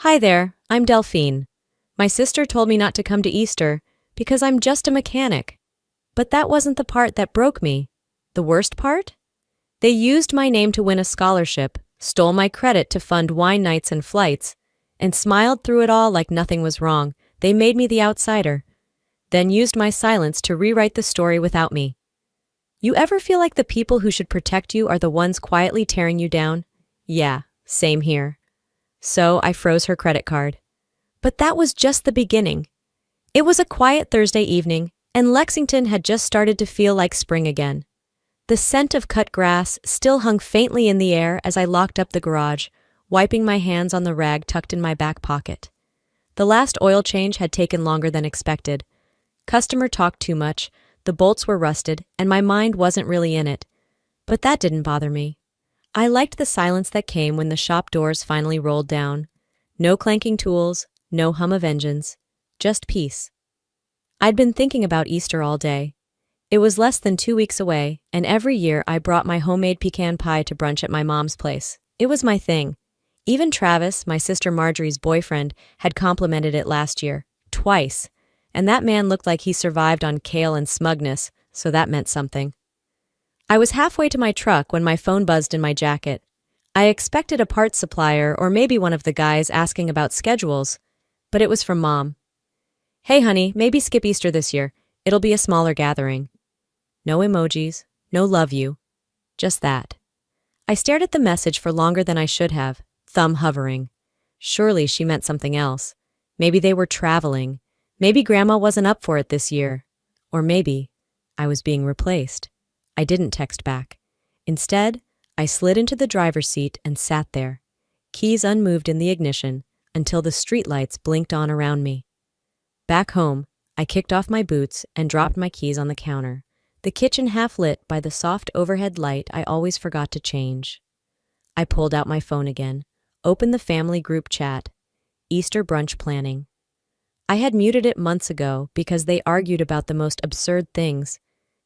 Hi there, I'm Delphine. My sister told me not to come to Easter because I'm just a mechanic. But that wasn't the part that broke me. The worst part? They used my name to win a scholarship, stole my credit to fund wine nights and flights, and smiled through it all like nothing was wrong. They made me the outsider, then used my silence to rewrite the story without me. You ever feel like the people who should protect you are the ones quietly tearing you down? Yeah, same here. So I froze her credit card. But that was just the beginning. It was a quiet Thursday evening, and Lexington had just started to feel like spring again. The scent of cut grass still hung faintly in the air as I locked up the garage, wiping my hands on the rag tucked in my back pocket. The last oil change had taken longer than expected. Customer talked too much, the bolts were rusted, and my mind wasn't really in it. But that didn't bother me. I liked the silence that came when the shop doors finally rolled down. No clanking tools, no hum of engines, just peace. I'd been thinking about Easter all day. It was less than 2 weeks away, and every year I brought my homemade pecan pie to brunch at my mom's place. It was my thing. Even Travis, my sister Marjorie's boyfriend, had complimented it last year, twice, and that man looked like he survived on kale and smugness, so that meant something. I was halfway to my truck when my phone buzzed in my jacket. I expected a parts supplier or maybe one of the guys asking about schedules, but it was from Mom. Hey honey, maybe skip Easter this year. It'll be a smaller gathering. No emojis, no love you. Just that. I stared at the message for longer than I should have, thumb hovering. Surely she meant something else. Maybe they were traveling. Maybe Grandma wasn't up for it this year. Or maybe I was being replaced. I didn't text back. Instead, I slid into the driver's seat and sat there, keys unmoved in the ignition, until the streetlights blinked on around me. Back home, I kicked off my boots and dropped my keys on the counter, the kitchen half lit by the soft overhead light I always forgot to change. I pulled out my phone again, opened the family group chat, Easter brunch planning. I had muted it months ago because they argued about the most absurd things.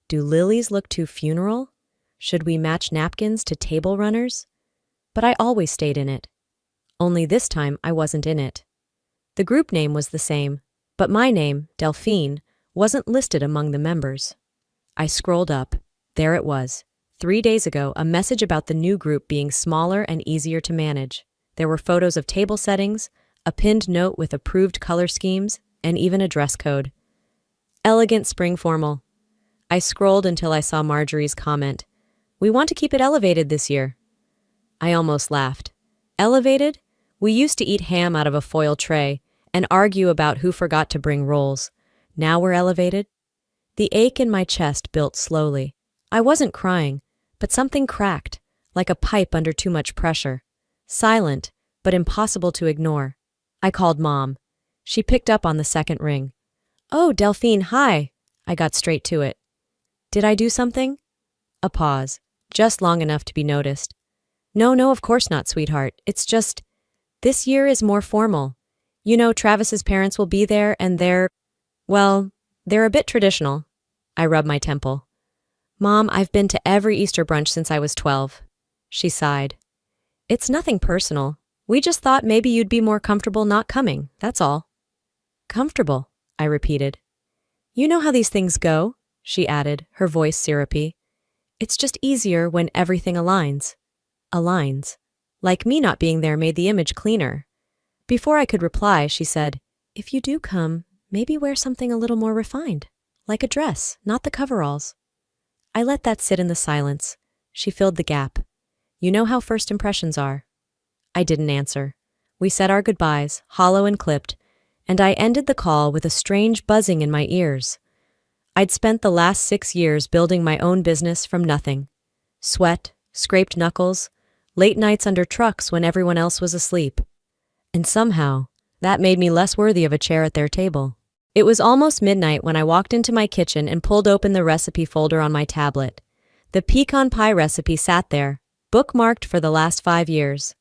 Do lilies look too funeral? Should we match napkins to table runners? But I always stayed in it. Only this time I wasn't in it. The group name was the same, but my name, Delphine, wasn't listed among the members. I scrolled up. There it was. 3 days ago, a message about the new group being smaller and easier to manage. There were photos of table settings, a pinned note with approved color schemes, and even a dress code. Elegant spring formal. I scrolled until I saw Marjorie's comment. We want to keep it elevated this year. I almost laughed. Elevated? We used to eat ham out of a foil tray and argue about who forgot to bring rolls. Now we're elevated? The ache in my chest built slowly. I wasn't crying, but something cracked, like a pipe under too much pressure. Silent, but impossible to ignore. I called Mom. She picked up on the second ring. Oh, Delphine, hi. I got straight to it. Did I do something? A pause, just long enough to be noticed. No, of course not, sweetheart. It's just, this year is more formal. You know, Travis's parents will be there and they're a bit traditional. I rubbed my temple. Mom, I've been to every Easter brunch since I was 12. She sighed. It's nothing personal. We just thought maybe you'd be more comfortable not coming, that's all. Comfortable, I repeated. You know how these things go, she added, her voice syrupy. It's just easier when everything aligns. Aligns. Like me not being there made the image cleaner. Before I could reply, she said, If you do come, maybe wear something a little more refined. Like a dress, not the coveralls. I let that sit in the silence. She filled the gap. You know how first impressions are. I didn't answer. We said our goodbyes, hollow and clipped, and I ended the call with a strange buzzing in my ears. I'd spent the last 6 years building my own business from nothing. Sweat, scraped knuckles, late nights under trucks when everyone else was asleep. And somehow, that made me less worthy of a chair at their table. It was almost midnight when I walked into my kitchen and pulled open the recipe folder on my tablet. The pecan pie recipe sat there, bookmarked for the last 5 years.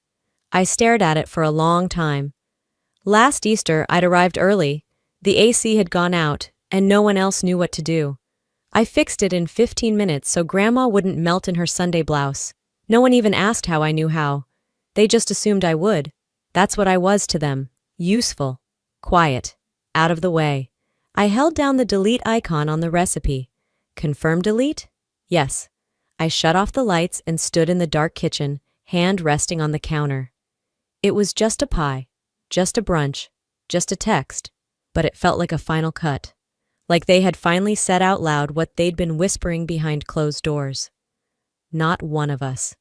I stared at it for a long time. Last Easter, I'd arrived early. The AC had gone out, and no one else knew what to do. I fixed it in 15 minutes so Grandma wouldn't melt in her Sunday blouse. No one even asked how I knew how. They just assumed I would. That's what I was to them. Useful. Quiet. Out of the way. I held down the delete icon on the recipe. Confirm delete? Yes. I shut off the lights and stood in the dark kitchen, hand resting on the counter. It was just a pie, just a brunch, just a text, but it felt like a final cut. Like they had finally said out loud what they'd been whispering behind closed doors. Not one of us.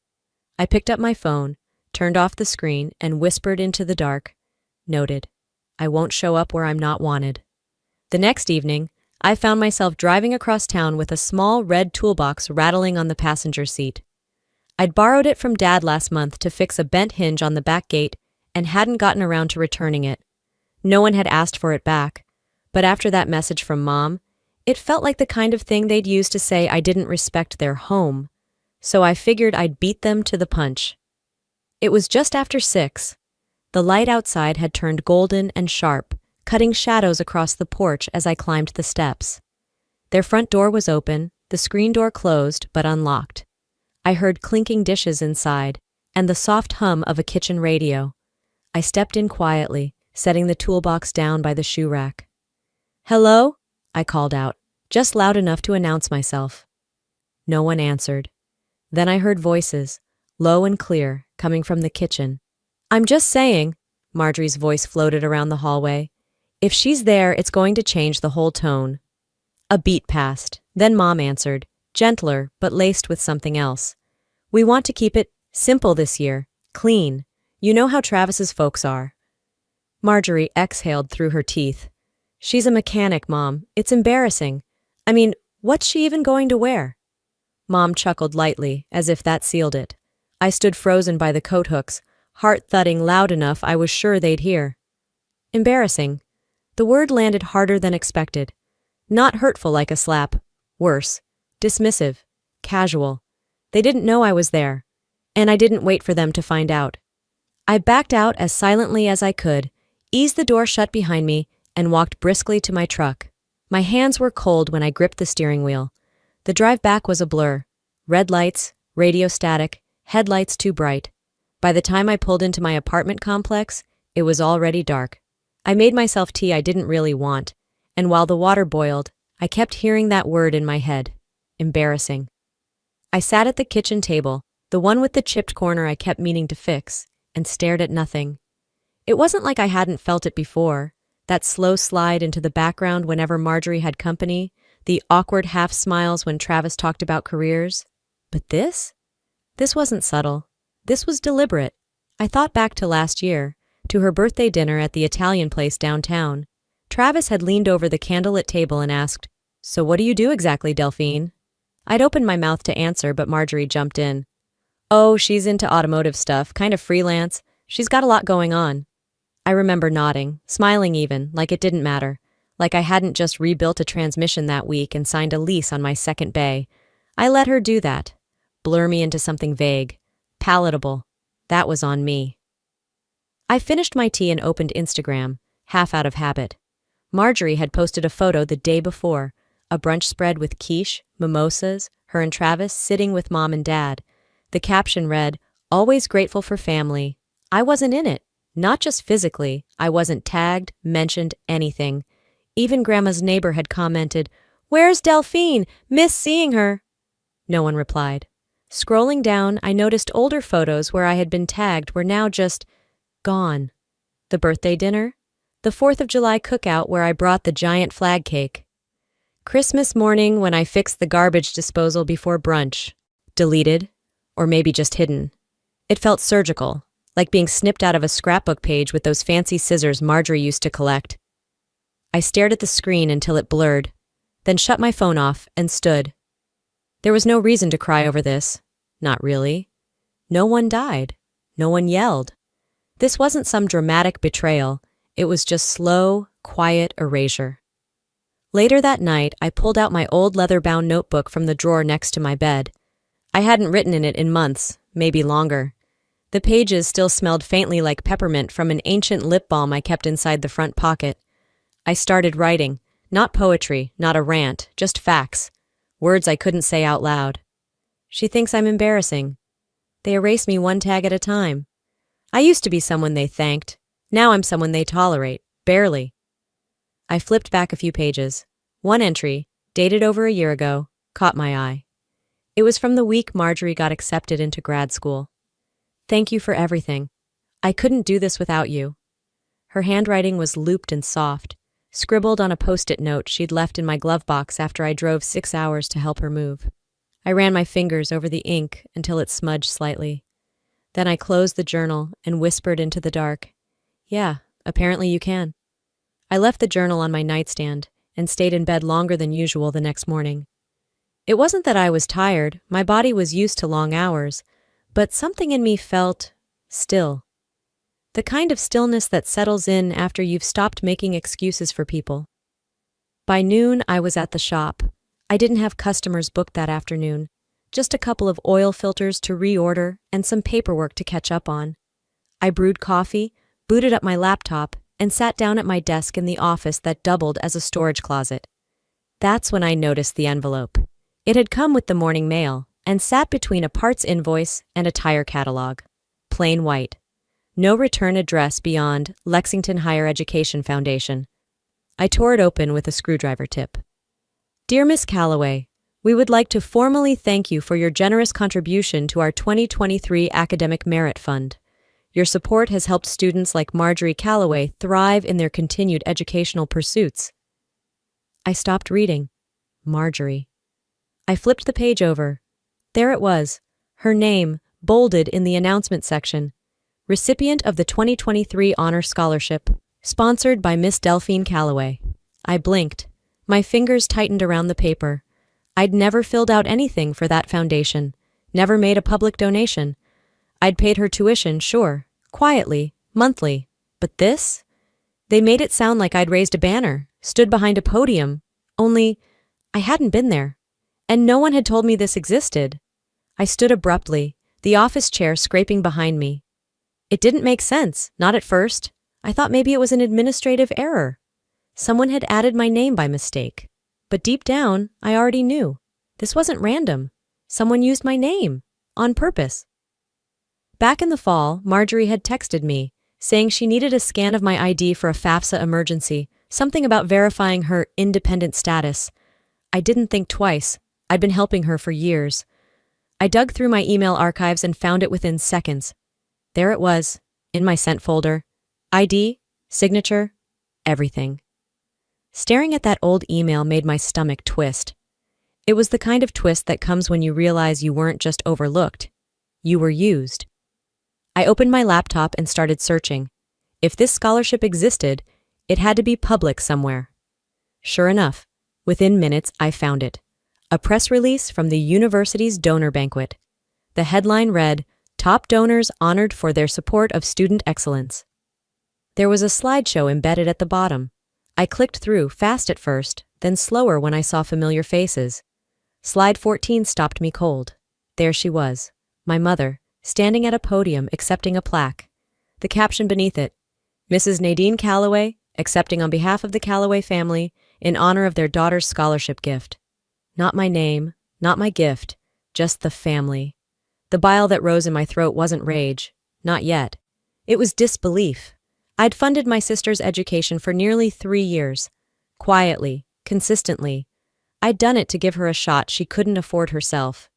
I picked up my phone, turned off the screen, and whispered into the dark, "Noted. I won't show up where I'm not wanted." The next evening, I found myself driving across town with a small red toolbox rattling on the passenger seat. I'd borrowed it from Dad last month to fix a bent hinge on the back gate and hadn't gotten around to returning it. No one had asked for it back, but after that message from Mom, it felt like the kind of thing they'd use to say I didn't respect their home, so I figured I'd beat them to the punch. It was just after 6. The light outside had turned golden and sharp, cutting shadows across the porch as I climbed the steps. Their front door was open, the screen door closed but unlocked. I heard clinking dishes inside and the soft hum of a kitchen radio. I stepped in quietly, setting the toolbox down by the shoe rack. "Hello?" I called out, just loud enough to announce myself. No one answered. Then I heard voices, low and clear, coming from the kitchen. "I'm just saying," Marjorie's voice floated around the hallway. "If she's there, it's going to change the whole tone." A beat passed. Then Mom answered, gentler but laced with something else. "We want to keep it simple this year, clean. You know how Travis's folks are." Marjorie exhaled through her teeth. "She's a mechanic, Mom. It's embarrassing. I mean, what's she even going to wear?" Mom chuckled lightly, as if that sealed it. I stood frozen by the coat hooks, heart thudding loud enough I was sure they'd hear. Embarrassing. The word landed harder than expected. Not hurtful like a slap. Worse. Dismissive. Casual. They didn't know I was there. And I didn't wait for them to find out. I backed out as silently as I could, eased the door shut behind me, and walked briskly to my truck. My hands were cold when I gripped the steering wheel. The drive back was a blur. Red lights, radio static, headlights too bright. By the time I pulled into my apartment complex, it was already dark. I made myself tea I didn't really want, and while the water boiled, I kept hearing that word in my head. Embarrassing. I sat at the kitchen table, the one with the chipped corner I kept meaning to fix, and stared at nothing. It wasn't like I hadn't felt it before, that slow slide into the background whenever Marjorie had company, the awkward half-smiles when Travis talked about careers. But this? This wasn't subtle. This was deliberate. I thought back to last year, to her birthday dinner at the Italian place downtown. Travis had leaned over the candlelit table and asked, "So what do you do exactly, Delphine?" I'd opened my mouth to answer, but Marjorie jumped in. "Oh, she's into automotive stuff, kind of freelance. She's got a lot going on." I remember nodding, smiling even, like it didn't matter, like I hadn't just rebuilt a transmission that week and signed a lease on my second bay. I let her do that, blur me into something vague, palatable. That was on me. I finished my tea and opened Instagram, half out of habit. Marjorie had posted a photo the day before, a brunch spread with quiche, mimosas, her and Travis sitting with Mom and Dad. The caption read, "Always grateful for family." I wasn't in it. Not just physically. I wasn't tagged, mentioned, anything. Even Grandma's neighbor had commented, "Where's Delphine? Miss seeing her." No one replied. Scrolling down, I noticed older photos where I had been tagged were now just gone. The birthday dinner? The 4th of July cookout where I brought the giant flag cake. Christmas morning when I fixed the garbage disposal before brunch. Deleted. Or maybe just hidden. It felt surgical, like being snipped out of a scrapbook page with those fancy scissors Marjorie used to collect. I stared at the screen until it blurred, then shut my phone off and stood. There was no reason to cry over this. Not really. No one died. No one yelled. This wasn't some dramatic betrayal. It was just slow, quiet erasure. Later that night, I pulled out my old leather-bound notebook from the drawer next to my bed. I hadn't written in it in months, maybe longer. The pages still smelled faintly like peppermint from an ancient lip balm I kept inside the front pocket. I started writing. Not poetry, not a rant, just facts. Words I couldn't say out loud. She thinks I'm embarrassing. They erase me one tag at a time. I used to be someone they thanked. Now I'm someone they tolerate. Barely. I flipped back a few pages. One entry, dated over a year ago, caught my eye. It was from the week Marjorie got accepted into grad school. Thank you for everything. I couldn't do this without you. Her handwriting was looped and soft, scribbled on a post-it note she'd left in my glove box after I drove 6 hours to help her move. I ran my fingers over the ink until it smudged slightly. Then I closed the journal and whispered into the dark, "Yeah, apparently you can." I left the journal on my nightstand and stayed in bed longer than usual the next morning. It wasn't that I was tired, my body was used to long hours, but something in me felt still. The kind of stillness that settles in after you've stopped making excuses for people. By noon, I was at the shop. I didn't have customers booked that afternoon, just a couple of oil filters to reorder and some paperwork to catch up on. I brewed coffee, booted up my laptop, and sat down at my desk in the office that doubled as a storage closet. That's when I noticed the envelope. It had come with the morning mail and sat between a parts invoice and a tire catalog. Plain white. No return address beyond Lexington Higher Education Foundation. I tore it open with a screwdriver tip. Dear Miss Calloway, we would like to formally thank you for your generous contribution to our 2023 Academic Merit Fund. Your support has helped students like Marjorie Calloway thrive in their continued educational pursuits. I stopped reading. Marjorie. I flipped the page over. There it was, her name, bolded in the announcement section. Recipient of the 2023 Honor Scholarship, sponsored by Miss Delphine Calloway. I blinked. My fingers tightened around the paper. I'd never filled out anything for that foundation, never made a public donation. I'd paid her tuition, sure, quietly, monthly. But this? They made it sound like I'd raised a banner, stood behind a podium, only I hadn't been there. And no one had told me this existed. I stood abruptly, the office chair scraping behind me. It didn't make sense, not at first. I thought maybe it was an administrative error. Someone had added my name by mistake. But deep down, I already knew. This wasn't random. Someone used my name. On purpose. Back in the fall, Marjorie had texted me, saying she needed a scan of my ID for a FAFSA emergency, something about verifying her independent status. I didn't think twice. I'd been helping her for years. I dug through my email archives and found it within seconds. There it was, in my sent folder. ID, signature, everything. Staring at that old email made my stomach twist. It was the kind of twist that comes when you realize you weren't just overlooked. You were used. I opened my laptop and started searching. If this scholarship existed, it had to be public somewhere. Sure enough, within minutes I found it. A press release from the university's donor banquet. The headline read, "Top donors honored for their support of student excellence." There was a slideshow embedded at the bottom. I clicked through, fast at first, then slower when I saw familiar faces. Slide 14 stopped me cold. There she was, my mother, standing at a podium accepting a plaque. The caption beneath it, "Mrs. Nadine Calloway, accepting on behalf of the Calloway family in honor of their daughter's scholarship gift." Not my name, not my gift, just the family. The bile that rose in my throat wasn't rage, not yet. It was disbelief. I'd funded my sister's education for nearly 3 years. Quietly, consistently. I'd done it to give her a shot she couldn't afford herself.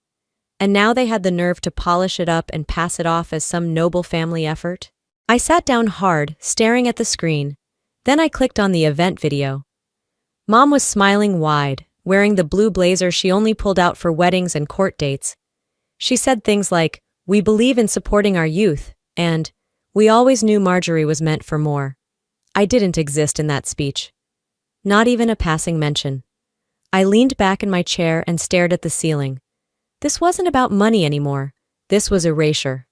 And now they had the nerve to polish it up and pass it off as some noble family effort? I sat down hard, staring at the screen. Then I clicked on the event video. Mom was smiling wide, wearing the blue blazer she only pulled out for weddings and court dates. She said things like, "We believe in supporting our youth," and "We always knew Marjorie was meant for more." I didn't exist in that speech. Not even a passing mention. I leaned back in my chair and stared at the ceiling. This wasn't about money anymore. This was erasure.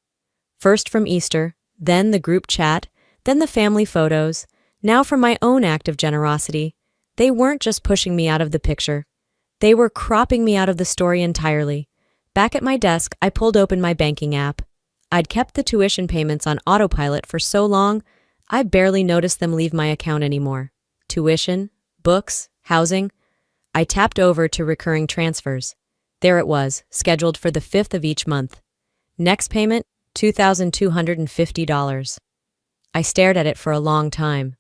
First from Easter, then the group chat, then the family photos, now from my own act of generosity. They weren't just pushing me out of the picture. They were cropping me out of the story entirely. Back at my desk, I pulled open my banking app. I'd kept the tuition payments on autopilot for so long, I barely noticed them leave my account anymore. Tuition, books, housing. I tapped over to recurring transfers. There it was, scheduled for the 5th of each month. Next payment, $2,250. I stared at it for a long time.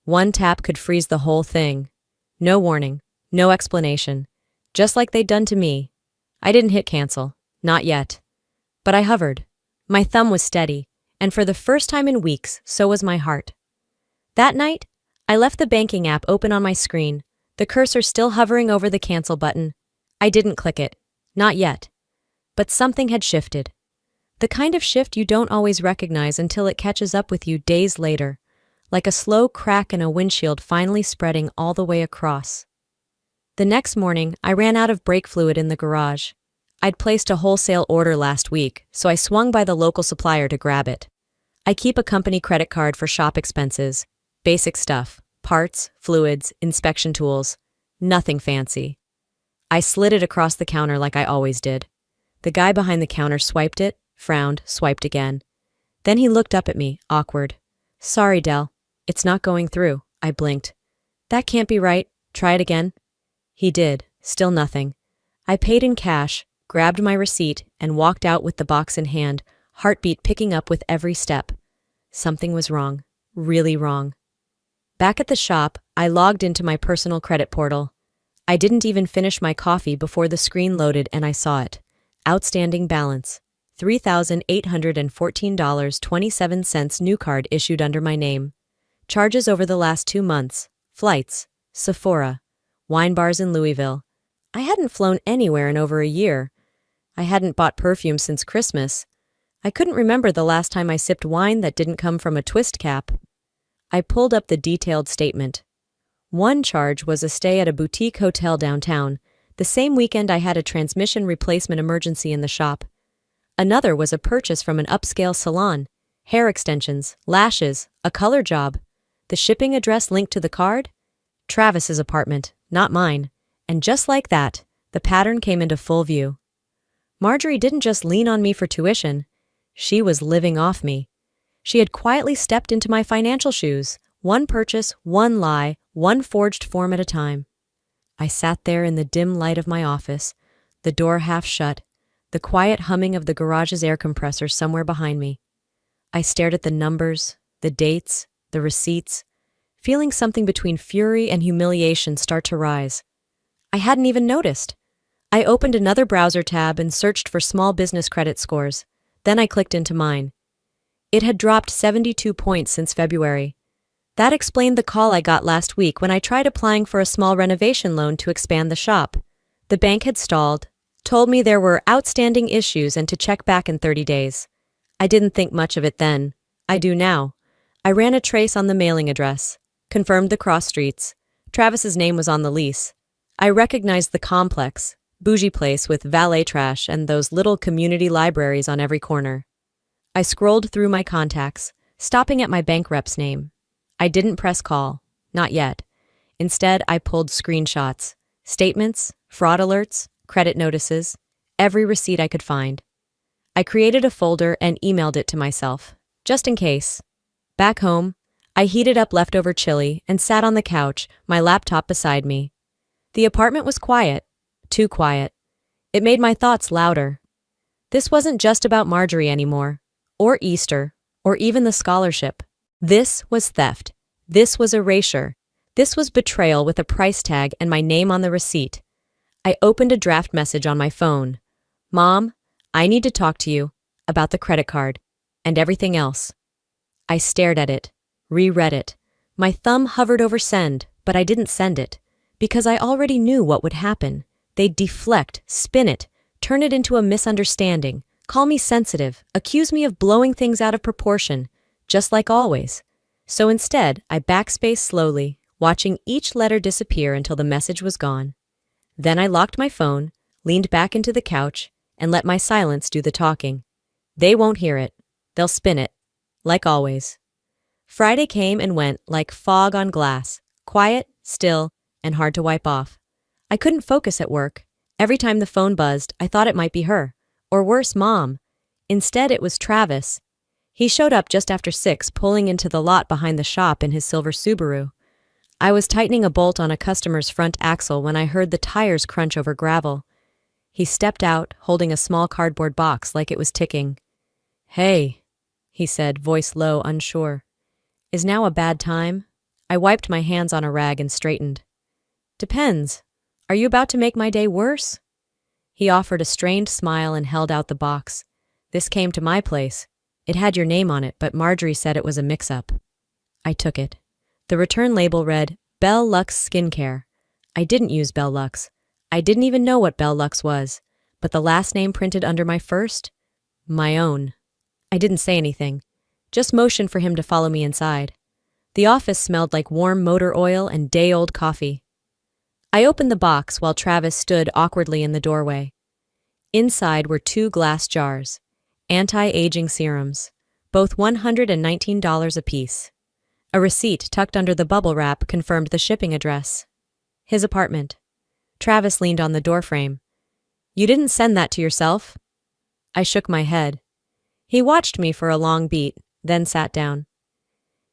One tap could freeze the whole thing. No warning, no explanation. Just like they'd done to me. I didn't hit cancel. Not yet. But I hovered. My thumb was steady, and for the first time in weeks, so was my heart. That night, I left the banking app open on my screen, the cursor still hovering over the cancel button. I didn't click it. Not yet. But something had shifted. The kind of shift you don't always recognize until it catches up with you days later, like a slow crack in a windshield finally spreading all the way across. The next morning, I ran out of brake fluid in the garage. I'd placed a wholesale order last week, so I swung by the local supplier to grab it. I keep a company credit card for shop expenses, basic stuff, parts, fluids, inspection tools, nothing fancy. I slid it across the counter like I always did. The guy behind the counter swiped it, frowned, swiped again. Then he looked up at me, awkward. "Sorry, Del. It's not going through," I blinked. "That can't be right. Try it again." He did. Still nothing. I paid in cash, grabbed my receipt, and walked out with the box in hand, heartbeat picking up with every step. Something was wrong. Really wrong. Back at the shop, I logged into my personal credit portal. I didn't even finish my coffee before the screen loaded and I saw it. Outstanding balance. $3,814.27 new card issued under my name. Charges over the last 2 months. Flights. Sephora. Wine bars in Louisville. I hadn't flown anywhere in over a year. I hadn't bought perfume since Christmas. I couldn't remember the last time I sipped wine that didn't come from a twist cap. I pulled up the detailed statement. One charge was a stay at a boutique hotel downtown. The same weekend I had a transmission replacement emergency in the shop. Another was a purchase from an upscale salon. Hair extensions, lashes, a color job. The shipping address linked to the card? Travis's apartment, not mine. And just like that, the pattern came into full view. Marjorie didn't just lean on me for tuition. She was living off me. She had quietly stepped into my financial shoes, one purchase, one lie, one forged form at a time. I sat there in the dim light of my office, the door half shut, the quiet humming of the garage's air compressor somewhere behind me. I stared at the numbers, the dates, the receipts, feeling something between fury and humiliation start to rise. I hadn't even noticed. I opened another browser tab and searched for small business credit scores. Then I clicked into mine. It had dropped 72 points since February. That explained the call I got last week when I tried applying for a small renovation loan to expand the shop. The bank had stalled, told me there were outstanding issues and to check back in 30 days. I didn't think much of it then. I do now. I ran a trace on the mailing address, confirmed the cross streets. Travis's name was on the lease. I recognized the complex, bougie place with valet trash and those little community libraries on every corner. I scrolled through my contacts, stopping at my bank rep's name. I didn't press call. Not yet. Instead, I pulled screenshots, statements, fraud alerts, credit notices, every receipt I could find. I created a folder and emailed it to myself, just in case. Back home, I heated up leftover chili and sat on the couch, my laptop beside me. The apartment was quiet, too quiet. It made my thoughts louder. This wasn't just about Marjorie anymore, or Easter, or even the scholarship. This was theft. This was erasure. This was betrayal with a price tag and my name on the receipt. I opened a draft message on my phone. "Mom, I need to talk to you about the credit card and everything else." I stared at it, reread it. My thumb hovered over send, but I didn't send it, because I already knew what would happen. They'd deflect, spin it, turn it into a misunderstanding, call me sensitive, accuse me of blowing things out of proportion, just like always. So instead, I backspaced slowly, watching each letter disappear until the message was gone. Then I locked my phone, leaned back into the couch, and let my silence do the talking. They won't hear it. They'll spin it, like always. Friday came and went like fog on glass, quiet, still, and hard to wipe off. I couldn't focus at work. Every time the phone buzzed, I thought it might be her, or worse, Mom. Instead, it was Travis. He showed up just after 6, pulling into the lot behind the shop in his silver Subaru. I was tightening a bolt on a customer's front axle when I heard the tires crunch over gravel. He stepped out, holding a small cardboard box like it was ticking. Hey, he said, voice low, unsure. Is now a bad time? I wiped my hands on a rag and straightened. Depends. Are you about to make my day worse? He offered a strained smile and held out the box. This came to my place. It had your name on it, but Marjorie said it was a mix-up. I took it. The return label read, Belle Lux Skincare. I didn't use Belle Lux. I didn't even know what Belle Lux was, but the last name printed under my first? My own. I didn't say anything, just motioned for him to follow me inside. The office smelled like warm motor oil and day-old coffee. I opened the box while Travis stood awkwardly in the doorway. Inside were 2 glass jars, anti-aging serums, both $119 apiece. A receipt tucked under the bubble wrap confirmed the shipping address. His apartment. Travis leaned on the doorframe. You didn't send that to yourself? I shook my head. He watched me for a long beat, then sat down.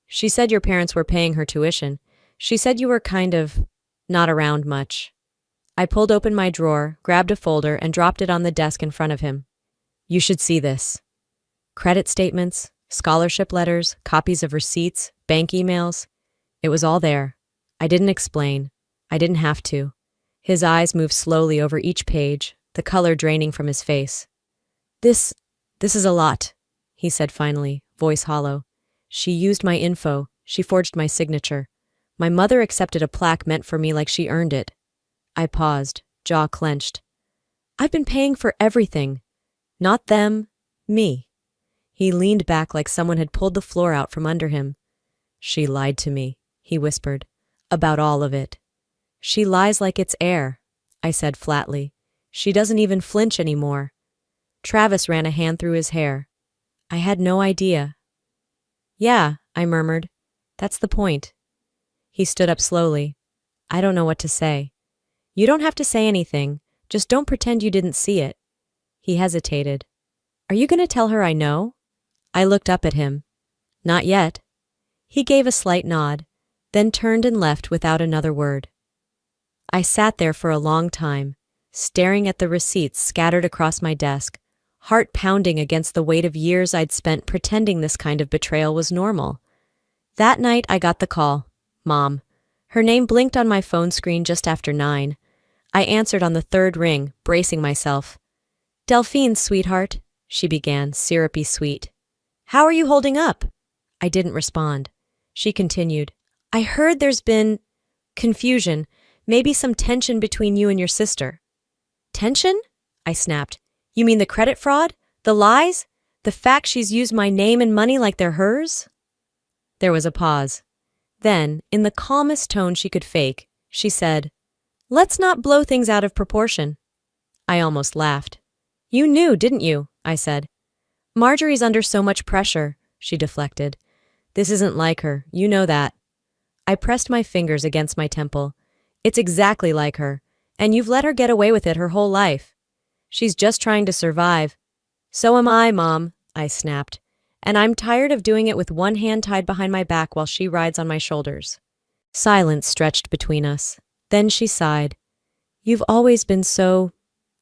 She said your parents were paying her tuition. She said you were kind of not around much. I pulled open my drawer, grabbed a folder, and dropped it on the desk in front of him. You should see this. Credit statements, scholarship letters, copies of receipts, bank emails. It was all there. I didn't explain. I didn't have to. His eyes moved slowly over each page, the color draining from his face. This is a lot, he said finally, voice hollow. She used my info. She forged my signature. My mother accepted a plaque meant for me like she earned it. I paused, jaw clenched. I've been paying for everything. Not them, me. He leaned back like someone had pulled the floor out from under him. She lied to me, he whispered, about all of it. She lies like it's air, I said flatly. She doesn't even flinch anymore. Travis ran a hand through his hair. I had no idea. Yeah, I murmured. That's the point. He stood up slowly. I don't know what to say. You don't have to say anything. Just don't pretend you didn't see it. He hesitated. Are you going to tell her I know? I looked up at him. Not yet. He gave a slight nod, then turned and left without another word. I sat there for a long time, staring at the receipts scattered across my desk, heart pounding against the weight of years I'd spent pretending this kind of betrayal was normal. That night I got the call. Mom. Her name blinked on my phone screen just after 9. I answered on the 3rd ring, bracing myself. Delphine, sweetheart, she began, syrupy sweet. How are you holding up? I didn't respond. She continued. I heard there's been confusion, maybe some tension between you and your sister. Tension? I snapped. You mean the credit fraud? The lies? The fact she's used my name and money like they're hers? There was a pause. Then, in the calmest tone she could fake, she said, Let's not blow things out of proportion. I almost laughed. You knew, didn't you? I said. Marjorie's under so much pressure, she deflected. This isn't like her, you know that. I pressed my fingers against my temple. It's exactly like her, and you've let her get away with it her whole life. She's just trying to survive. So am I, Mom, I snapped. And I'm tired of doing it with one hand tied behind my back while she rides on my shoulders. Silence stretched between us. Then she sighed. You've always been so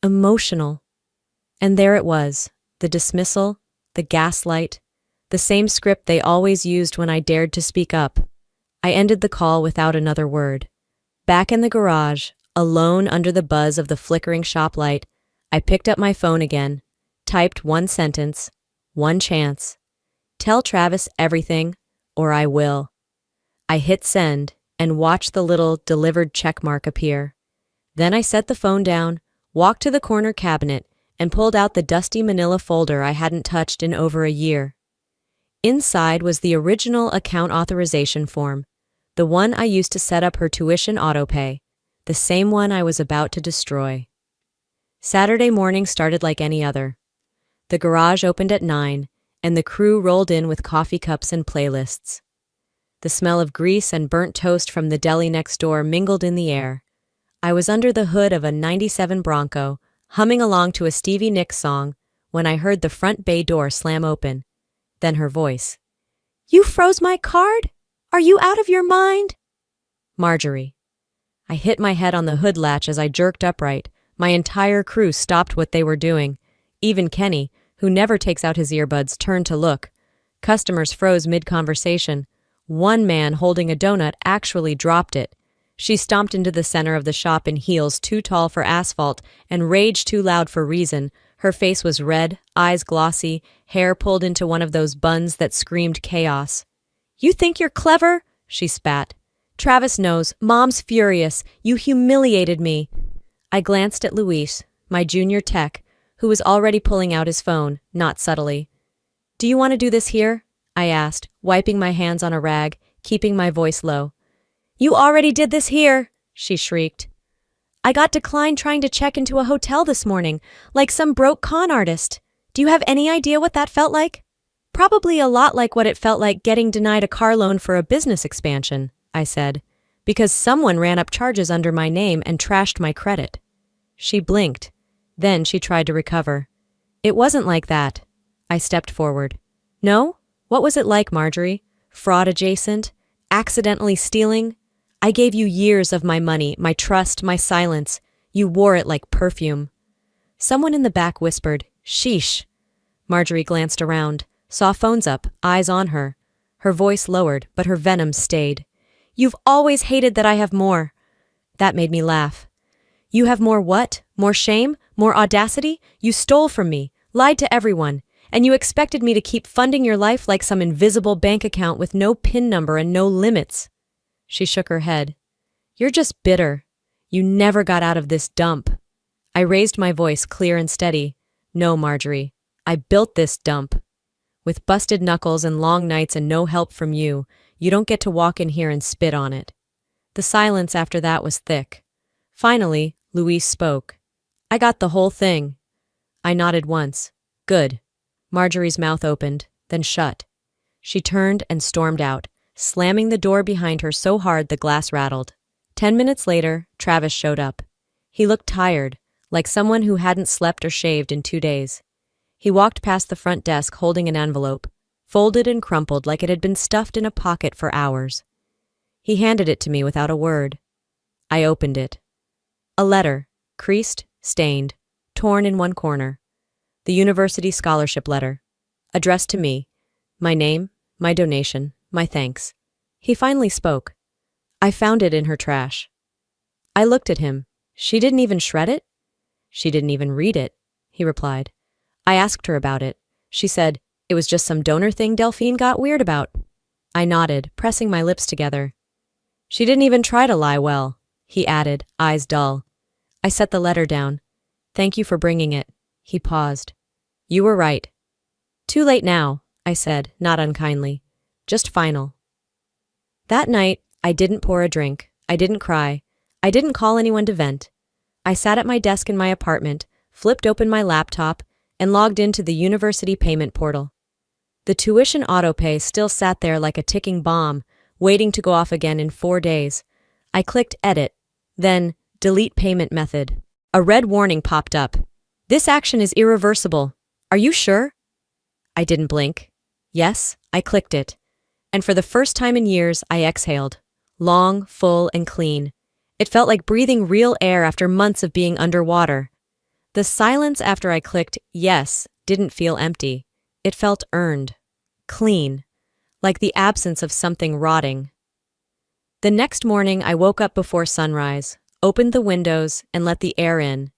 emotional. And there it was, the dismissal, the gaslight, the same script they always used when I dared to speak up. I ended the call without another word. Back in the garage, alone under the buzz of the flickering shop light, I picked up my phone again, typed one sentence, one chance. Tell Travis everything, or I will. I hit send and watched the little delivered checkmark appear. Then I set the phone down, walked to the corner cabinet, and pulled out the dusty manila folder I hadn't touched in over a year. Inside was the original account authorization form, the one I used to set up her tuition autopay, the same one I was about to destroy. Saturday morning started like any other. The garage opened at 9, and the crew rolled in with coffee cups and playlists. The smell of grease and burnt toast from the deli next door mingled in the air. I was under the hood of a '97 Bronco, humming along to a Stevie Nicks song, when I heard the front bay door slam open. Then her voice. You froze my card? Are you out of your mind? Marjorie. I hit my head on the hood latch as I jerked upright. My entire crew stopped what they were doing, even Kenny, who never takes out his earbuds, turned to look. Customers froze mid-conversation. One man holding a donut actually dropped it. She stomped into the center of the shop in heels too tall for asphalt and rage too loud for reason. Her face was red, eyes glossy, hair pulled into one of those buns that screamed chaos. "You think you're clever?" she spat. "Travis knows. Mom's furious. You humiliated me." I glanced at Luis, my junior tech, who was already pulling out his phone, not subtly. "Do you want to do this here?" I asked, wiping my hands on a rag, keeping my voice low. "You already did this here," she shrieked. "I got declined trying to check into a hotel this morning, like some broke con artist. Do you have any idea what that felt like?" "Probably a lot like what it felt like getting denied a car loan for a business expansion," I said, "because someone ran up charges under my name and trashed my credit." She blinked. Then she tried to recover. "It wasn't like that." I stepped forward. "No? What was it like, Marjorie? Fraud adjacent? Accidentally stealing? I gave you years of my money, my trust, my silence. You wore it like perfume." Someone in the back whispered, "Sheesh." Marjorie glanced around, saw phones up, eyes on her. Her voice lowered, but her venom stayed. "You've always hated that I have more." That made me laugh. "You have more what? More shame? More audacity? You stole from me, lied to everyone, and you expected me to keep funding your life like some invisible bank account with no PIN number and no limits." She shook her head. "You're just bitter. You never got out of this dump." I raised my voice clear and steady. "No, Marjorie. I built this dump. With busted knuckles and long nights and no help from you, you don't get to walk in here and spit on it." The silence after that was thick. Finally, Luis spoke. "I got the whole thing." I nodded once. "Good." Marjorie's mouth opened, then shut. She turned and stormed out, slamming the door behind her so hard the glass rattled. 10 minutes later, Travis showed up. He looked tired, like someone who hadn't slept or shaved in 2 days. He walked past the front desk holding an envelope, folded and crumpled like it had been stuffed in a pocket for hours. He handed it to me without a word. I opened it. A letter, creased, stained, torn in one corner. The university scholarship letter, addressed to me. My name, my donation, my thanks. He finally spoke. "I found it in her trash." I looked at him. "She didn't even shred it?" "She didn't even read it," he replied. I asked her about it. She said, "It was just some donor thing Delphine got weird about." I nodded, pressing my lips together. "She didn't even try to lie well," he added, eyes dull. I set the letter down. "Thank you for bringing it." He paused. "You were right." "Too late now," I said, not unkindly. "Just final." That night, I didn't pour a drink. I didn't cry. I didn't call anyone to vent. I sat at my desk in my apartment, flipped open my laptop, and logged into the university payment portal. The tuition autopay still sat there like a ticking bomb, waiting to go off again in 4 days. I clicked Edit, then Delete Payment Method. A red warning popped up. "This action is irreversible. Are you sure?" I didn't blink. Yes, I clicked it. And for the first time in years, I exhaled. Long, full, and clean. It felt like breathing real air after months of being underwater. The silence after I clicked yes didn't feel empty. It felt earned. Clean. Like the absence of something rotting. The next morning, I woke up before sunrise, opened the windows, and let the air in.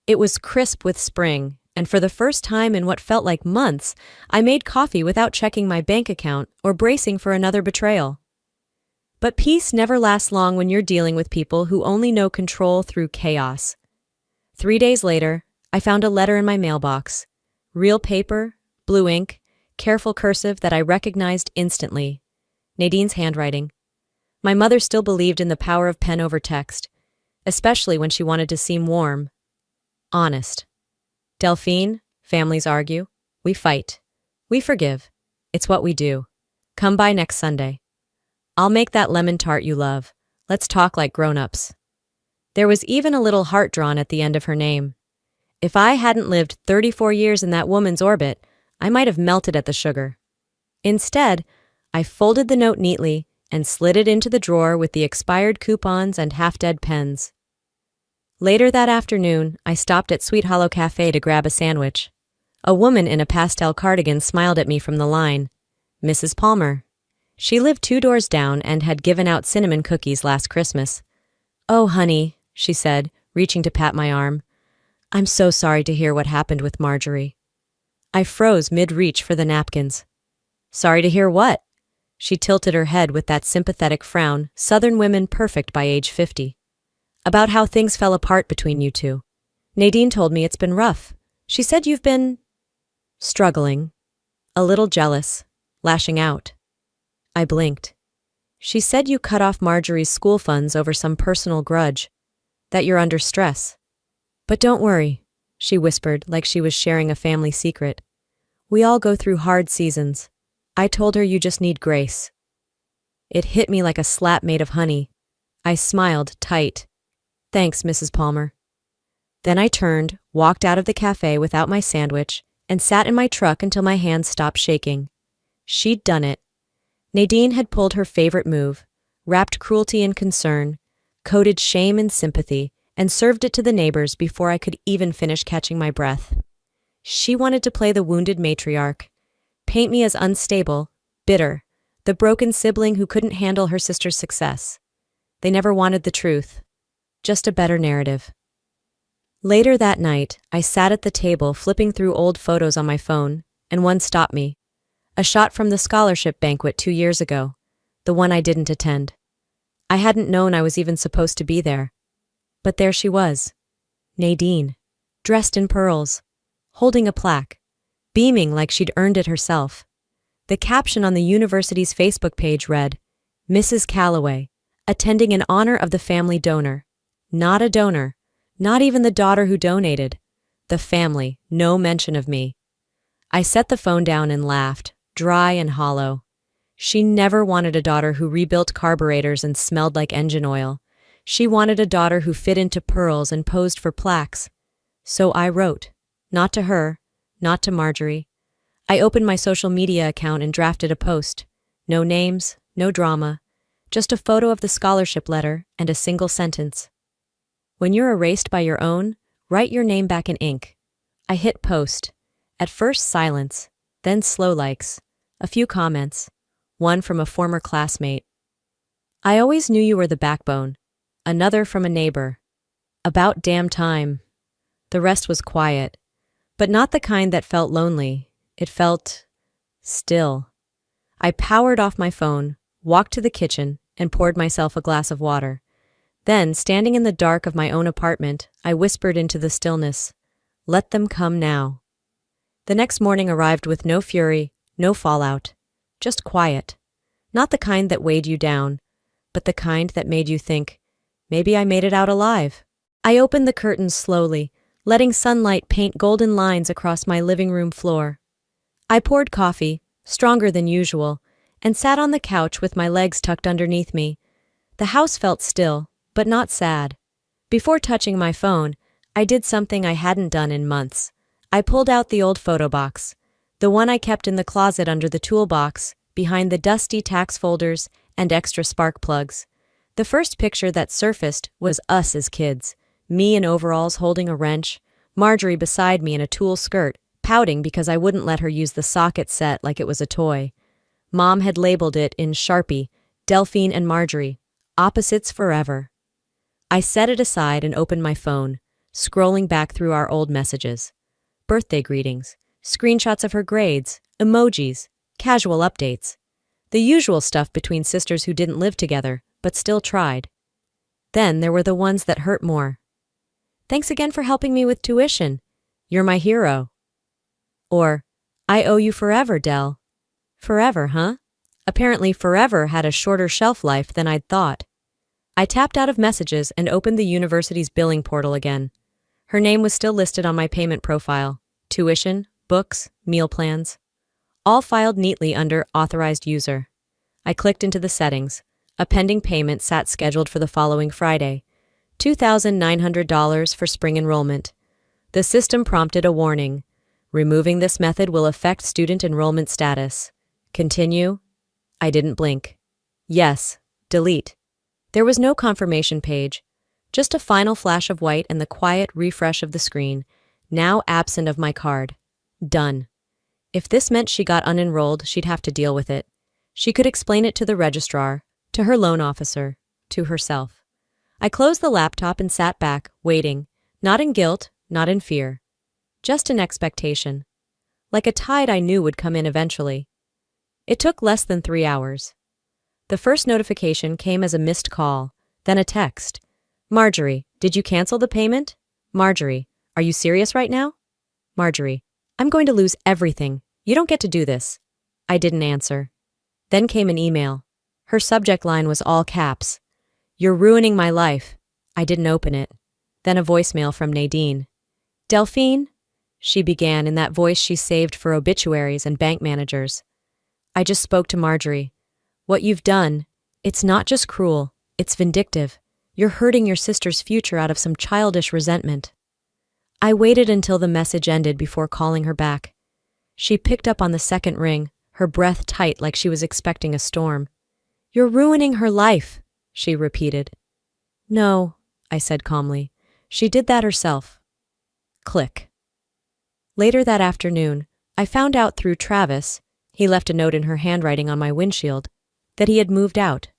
It was crisp with spring, and for the first time in what felt like months, I made coffee without checking my bank account or bracing for another betrayal. But peace never lasts long when you're dealing with people who only know control through chaos. 3 days later, I found a letter in my mailbox. Real paper, blue ink, careful cursive that I recognized instantly. Nadine's handwriting. My mother still believed in the power of pen over text, especially when she wanted to seem warm. Honest. "Delphine, families argue. We fight. We forgive. It's what we do. Come by next Sunday. I'll make that lemon tart you love. Let's talk like grown-ups." There was even a little heart drawn at the end of her name. If I hadn't lived 34 years in that woman's orbit, I might have melted at the sugar. Instead, I folded the note neatly and slid it into the drawer with the expired coupons and half-dead pens. Later that afternoon, I stopped at Sweet Hollow Cafe to grab a sandwich. A woman in a pastel cardigan smiled at me from the line. Mrs. Palmer. She lived 2 doors down and had given out cinnamon cookies last Christmas. "Oh, honey," she said, reaching to pat my arm. "I'm so sorry to hear what happened with Marjorie." I froze mid-reach for the napkins. "Sorry to hear what?" She tilted her head with that sympathetic frown, Southern women perfect by age 50. "About how things fell apart between you two. Nadine told me it's been rough. She said you've been struggling, a little jealous, lashing out." I blinked. "She said you cut off Marjorie's school funds over some personal grudge, that you're under stress. But don't worry," she whispered like she was sharing a family secret. "We all go through hard seasons. I told her you just need grace." It hit me like a slap made of honey. I smiled tight. "Thanks, Mrs. Palmer." Then I turned, walked out of the cafe without my sandwich, and sat in my truck until my hands stopped shaking. She'd done it. Nadine had pulled her favorite move, wrapped cruelty in concern, coded shame in sympathy, and served it to the neighbors before I could even finish catching my breath. She wanted to play the wounded matriarch, paint me as unstable, bitter, the broken sibling who couldn't handle her sister's success. They never wanted the truth, just a better narrative. Later that night, I sat at the table flipping through old photos on my phone, and one stopped me. A shot from the scholarship banquet 2 years ago, the one I didn't attend. I hadn't known I was even supposed to be there. But there she was, Nadine, dressed in pearls, holding a plaque, beaming like she'd earned it herself. The caption on the university's Facebook page read, "Mrs. Calloway, attending in honor of the family donor." Not a donor, not even the daughter who donated. The family, no mention of me. I set the phone down and laughed, dry and hollow. She never wanted a daughter who rebuilt carburetors and smelled like engine oil. She wanted a daughter who fit into pearls and posed for plaques. So I wrote, not to her, not to Marjorie. I opened my social media account and drafted a post. No names, no drama, just a photo of the scholarship letter and a single sentence. "When you're erased by your own, write your name back in ink." I hit post. At first silence, then slow likes, a few comments, one from a former classmate. "I always knew you were the backbone." Another from a neighbor. "About damn time." The rest was quiet, but not the kind that felt lonely. It felt still. I powered off my phone, walked to the kitchen, and poured myself a glass of water. Then, standing in the dark of my own apartment, I whispered into the stillness, "Let them come now." The next morning arrived with no fury, no fallout, just quiet. Not the kind that weighed you down, but the kind that made you think, maybe I made it out alive. I opened the curtains slowly, letting sunlight paint golden lines across my living room floor. I poured coffee, stronger than usual, and sat on the couch with my legs tucked underneath me. The house felt still, but not sad. Before touching my phone, I did something I hadn't done in months. I pulled out the old photo box, the one I kept in the closet under the toolbox, behind the dusty tax folders and extra spark plugs. The first picture that surfaced was us as kids, me in overalls holding a wrench, Marjorie beside me in a tulle skirt, pouting because I wouldn't let her use the socket set like it was a toy. Mom had labeled it in Sharpie, "Delphine and Marjorie, opposites forever." I set it aside and opened my phone, scrolling back through our old messages. Birthday greetings, screenshots of her grades, emojis, casual updates. The usual stuff between sisters who didn't live together, but still tried. Then there were the ones that hurt more. "Thanks again for helping me with tuition. You're my hero." Or, "I owe you forever, Del." Forever, huh? Apparently forever had a shorter shelf life than I'd thought. I tapped out of messages and opened the university's billing portal again. Her name was still listed on my payment profile. Tuition, books, meal plans. All filed neatly under Authorized User. I clicked into the settings. A pending payment sat scheduled for the following Friday. $2,900 for spring enrollment. The system prompted a warning. Removing this method will affect student enrollment status. Continue? I didn't blink. Yes. Delete. There was no confirmation page. Just a final flash of white and the quiet refresh of the screen, now absent of my card. Done. If this meant she got unenrolled, she'd have to deal with it. She could explain it to the registrar, to her loan officer, to herself. I closed the laptop and sat back, waiting, not in guilt, not in fear. Just in expectation. Like a tide I knew would come in eventually. It took less than 3 hours. The first notification came as a missed call, then a text. Marjorie, did you cancel the payment? Marjorie, are you serious right now? Marjorie, I'm going to lose everything. You don't get to do this. I didn't answer. Then came an email. Her subject line was all caps. You're ruining my life. I didn't open it. Then a voicemail from Nadine. Delphine? She began in that voice she saved for obituaries and bank managers. I just spoke to Marjorie. What you've done, it's not just cruel, it's vindictive. You're hurting your sister's future out of some childish resentment. I waited until the message ended before calling her back. She picked up on the second ring, her breath tight like she was expecting a storm. You're ruining her life, she repeated. No, I said calmly. She did that herself. Click. Later that afternoon, I found out through Travis, he left a note in her handwriting on my windshield, that he had moved out.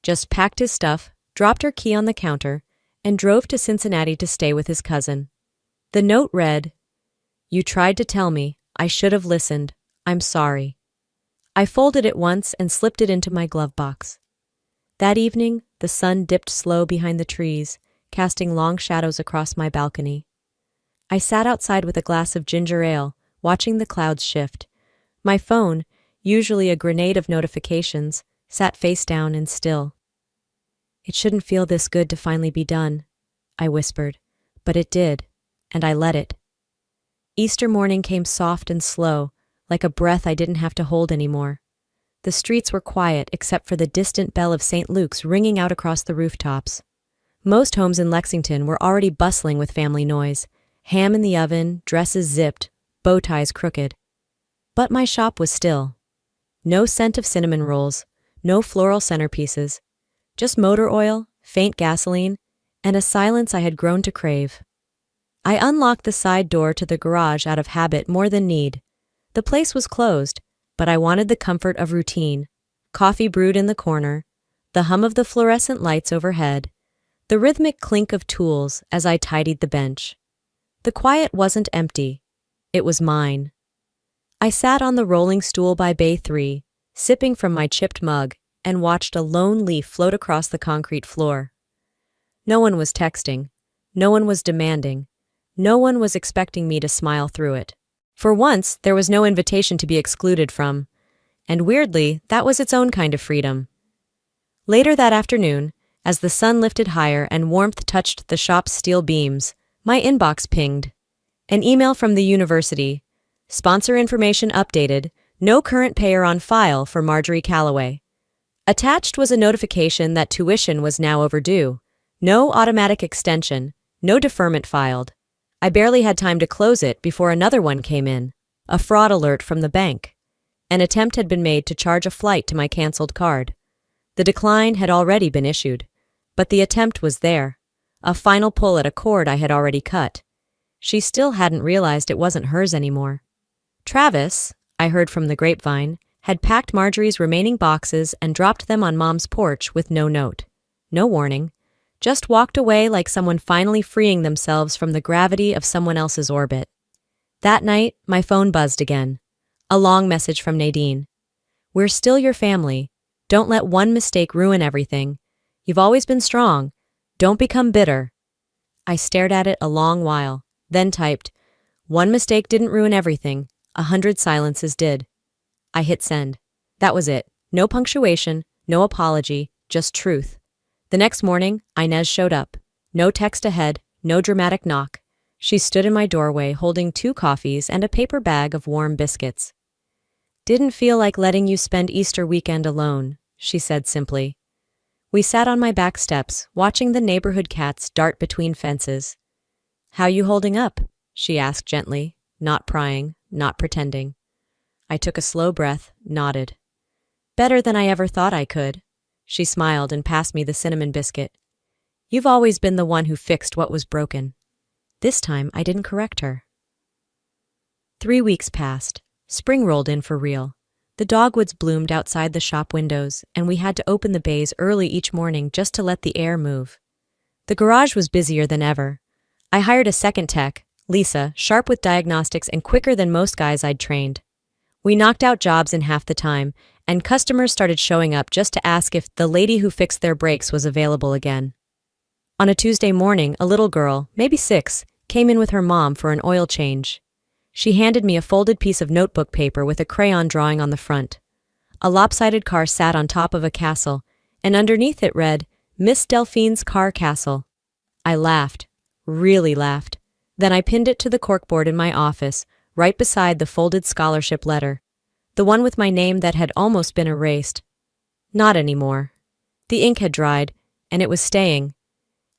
Just packed his stuff, dropped her key on the counter, and drove to Cincinnati to stay with his cousin. The note read, You tried to tell me. I should have listened. I'm sorry. I folded it once and slipped it into my glove box. That evening, the sun dipped slow behind the trees, casting long shadows across my balcony. I sat outside with a glass of ginger ale, watching the clouds shift. My phone, usually a grenade of notifications, sat face down and still. It shouldn't feel this good to finally be done, I whispered, but it did, and I let it. Easter morning came soft and slow, like a breath I didn't have to hold anymore. The streets were quiet except for the distant bell of St. Luke's ringing out across the rooftops. Most homes in Lexington were already bustling with family noise, ham in the oven, dresses zipped, bow ties crooked. But my shop was still. No scent of cinnamon rolls, no floral centerpieces, just motor oil, faint gasoline, and a silence I had grown to crave. I unlocked the side door to the garage out of habit more than need. The place was closed, but I wanted the comfort of routine. Coffee brewed in the corner, the hum of the fluorescent lights overhead, the rhythmic clink of tools as I tidied the bench. The quiet wasn't empty. It was mine. I sat on the rolling stool by Bay 3, sipping from my chipped mug, and watched a lone leaf float across the concrete floor. No one was texting. No one was demanding. No one was expecting me to smile through it. For once, there was no invitation to be excluded from. And weirdly, that was its own kind of freedom. Later that afternoon, as the sun lifted higher and warmth touched the shop's steel beams, my inbox pinged. An email from the university. Sponsor information updated. No current payer on file for Marjorie Calloway. Attached was a notification that tuition was now overdue. No automatic extension. No deferment filed. I barely had time to close it before another one came in. A fraud alert from the bank. An attempt had been made to charge a flight to my canceled card. The decline had already been issued. But the attempt was there. A final pull at a cord I had already cut. She still hadn't realized it wasn't hers anymore. Travis, I heard from the grapevine, had packed Marjorie's remaining boxes and dropped them on Mom's porch with no note. No warning. Just walked away like someone finally freeing themselves from the gravity of someone else's orbit. That night, my phone buzzed again. A long message from Nadine. We're still your family. Don't let one mistake ruin everything. You've always been strong. Don't become bitter. I stared at it a long while, then typed, One mistake didn't ruin everything. 100 silences did. I hit send. That was it. No punctuation, no apology, just truth. The next morning, Inez showed up. No text ahead, no dramatic knock. She stood in my doorway holding 2 coffees and a paper bag of warm biscuits. Didn't feel like letting you spend Easter weekend alone, she said simply. We sat on my back steps, watching the neighborhood cats dart between fences. How you holding up? She asked gently, not prying, not pretending. I took a slow breath, nodded. Better than I ever thought I could. She smiled and passed me the cinnamon biscuit. You've always been the one who fixed what was broken. This time I didn't correct her. 3 weeks passed. Spring rolled in for real. The dogwoods bloomed outside the shop windows, and we had to open the bays early each morning just to let the air move. The garage was busier than ever. I hired a second tech, Lisa, sharp with diagnostics and quicker than most guys I'd trained. We knocked out jobs in half the time, and customers started showing up just to ask if the lady who fixed their brakes was available again. On a Tuesday morning, a little girl, maybe 6, came in with her mom for an oil change. She handed me a folded piece of notebook paper with a crayon drawing on the front. A lopsided car sat on top of a castle, and underneath it read, Miss Delphine's Car Castle. I laughed, really laughed. Then I pinned it to the corkboard in my office, right beside the folded scholarship letter, the one with my name that had almost been erased. Not anymore. The ink had dried, and it was staying.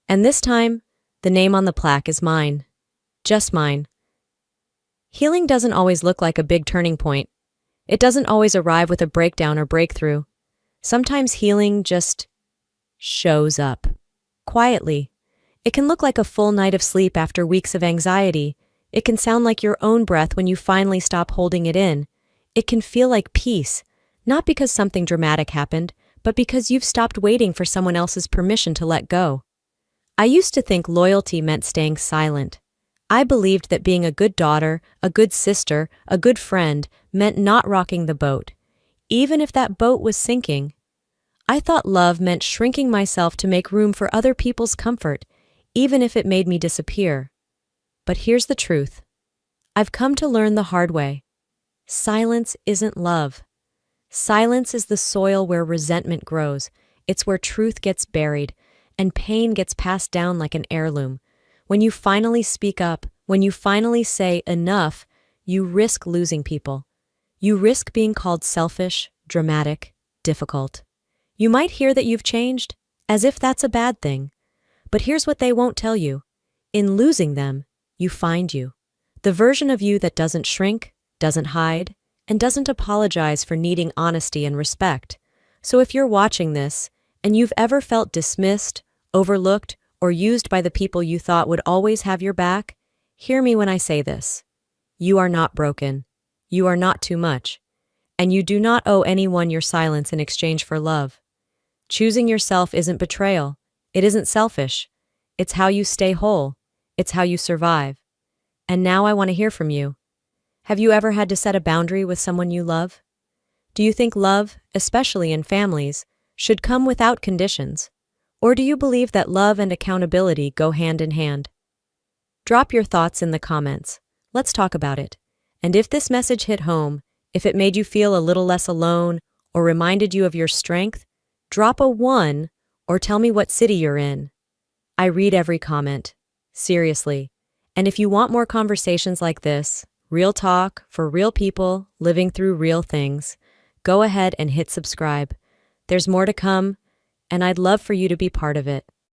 And this time, the name on the plaque is mine. Just mine. Healing doesn't always look like a big turning point. It doesn't always arrive with a breakdown or breakthrough. Sometimes healing just shows up. Quietly. It can look like a full night of sleep after weeks of anxiety. It can sound like your own breath when you finally stop holding it in. It can feel like peace, not because something dramatic happened, but because you've stopped waiting for someone else's permission to let go. I used to think loyalty meant staying silent. I believed that being a good daughter, a good sister, a good friend meant not rocking the boat, even if that boat was sinking. I thought love meant shrinking myself to make room for other people's comfort, even if it made me disappear. But here's the truth. I've come to learn the hard way. Silence isn't love. Silence is the soil where resentment grows. It's where truth gets buried, and pain gets passed down like an heirloom. When you finally speak up, when you finally say enough, you risk losing people. You risk being called selfish, dramatic, difficult. You might hear that you've changed, as if that's a bad thing. But here's what they won't tell you. In losing them, you find you. The version of you that doesn't shrink, doesn't hide, and doesn't apologize for needing honesty and respect. So if you're watching this, and you've ever felt dismissed, overlooked, or used by the people you thought would always have your back, hear me when I say this. You are not broken. You are not too much. And you do not owe anyone your silence in exchange for love. Choosing yourself isn't betrayal. It isn't selfish. It's how you stay whole. It's how you survive. And now I want to hear from you. Have you ever had to set a boundary with someone you love? Do you think love, especially in families, should come without conditions? Or do you believe that love and accountability go hand in hand? Drop your thoughts in the comments. Let's talk about it. And if this message hit home, if it made you feel a little less alone or reminded you of your strength, drop a 1 or tell me what city you're in. I read every comment. Seriously. And if you want more conversations like this, real talk for real people living through real things, go ahead and hit subscribe. There's more to come, and I'd love for you to be part of it.